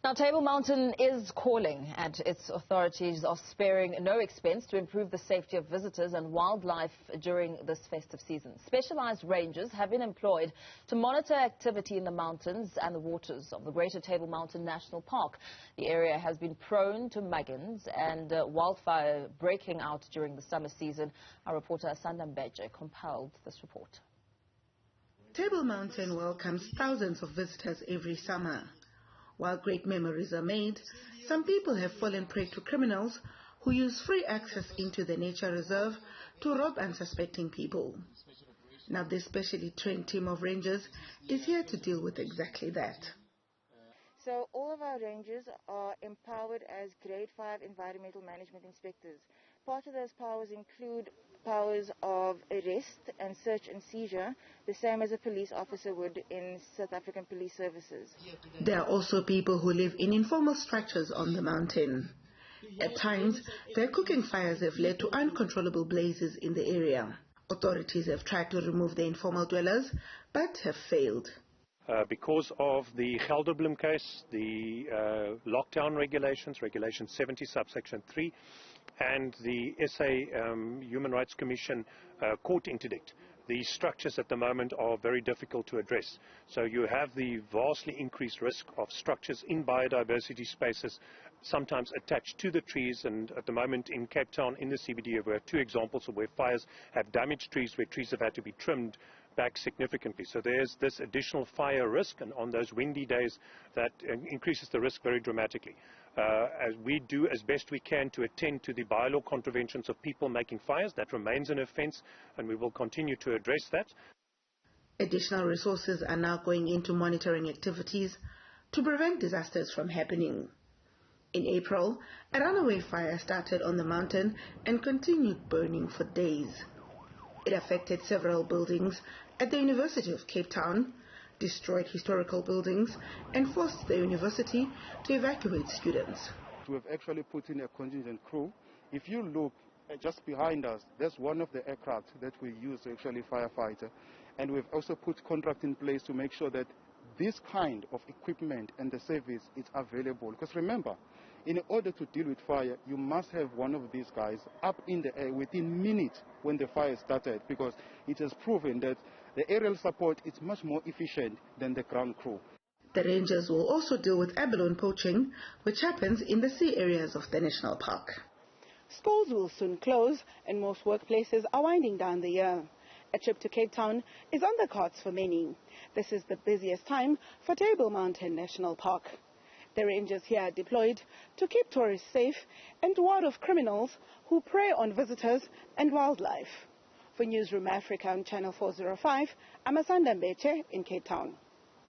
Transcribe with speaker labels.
Speaker 1: Now, Table Mountain is calling, and its authorities are sparing no expense to improve the safety of visitors and wildlife during this festive season. Specialized rangers have been employed to monitor activity in the mountains and the waters of the Greater Table Mountain National Park. The area has been prone to muggings and wildfire breaking out during the summer season. Our reporter Asanda Mbetshe compiled this report.
Speaker 2: Table Mountain welcomes thousands of visitors every summer. While great memories are made, some people have fallen prey to criminals who use free access into the nature reserve to rob unsuspecting people. Now this specially trained team of rangers is here to deal with exactly that.
Speaker 3: So all of our rangers are empowered as Grade 5 environmental management inspectors. Part of those powers include powers of arrest and search and seizure, the same as a police officer would in South African police services.
Speaker 2: There are also people who live in informal structures on the mountain. At times, their cooking fires have led to uncontrollable blazes in the area. Authorities have tried to remove the informal dwellers, but have failed.
Speaker 4: Because of the Gelderblom case, the lockdown regulations, Regulation 70, subsection 3, and the SA Human Rights Commission court interdict, the structures at the moment are very difficult to address. So you have the vastly increased risk of structures in biodiversity spaces, sometimes attached to the trees, and at the moment in Cape Town, in the CBD, we have two examples of where fires have damaged trees, where trees have had to be trimmed back significantly. So there's this additional fire risk, and on those windy days that increases the risk very dramatically. As we do as best we can to attend to the bylaw contraventions of people making fires, that remains an offence, and we will continue to address that.
Speaker 2: Additional resources are now going into monitoring activities to prevent disasters from happening. In April, a runaway fire started on the mountain and continued burning for days. It affected several buildings at the University of Cape Town, destroyed historical buildings, and forced the university to evacuate students.
Speaker 5: We have actually put in a contingent crew. If you look just behind us, that's one of the aircraft that we use to actually firefight. And we've also put contract in place to make sure that this kind of equipment and the service is available. Because remember, in order to deal with fire, you must have one of these guys up in the air within minutes when the fire started, because it has proven that the aerial support is much more efficient than the ground crew.
Speaker 2: The rangers will also deal with abalone poaching, which happens in the sea areas of the national park.
Speaker 6: Schools will soon close, and most workplaces are winding down the year. A trip to Cape Town is on the cards for many. This is the busiest time for Table Mountain National Park. The rangers here are deployed to keep tourists safe and ward off criminals who prey on visitors and wildlife. For Newzroom Afrika on Channel 405, I'm Asanda Mbetshe in Cape Town.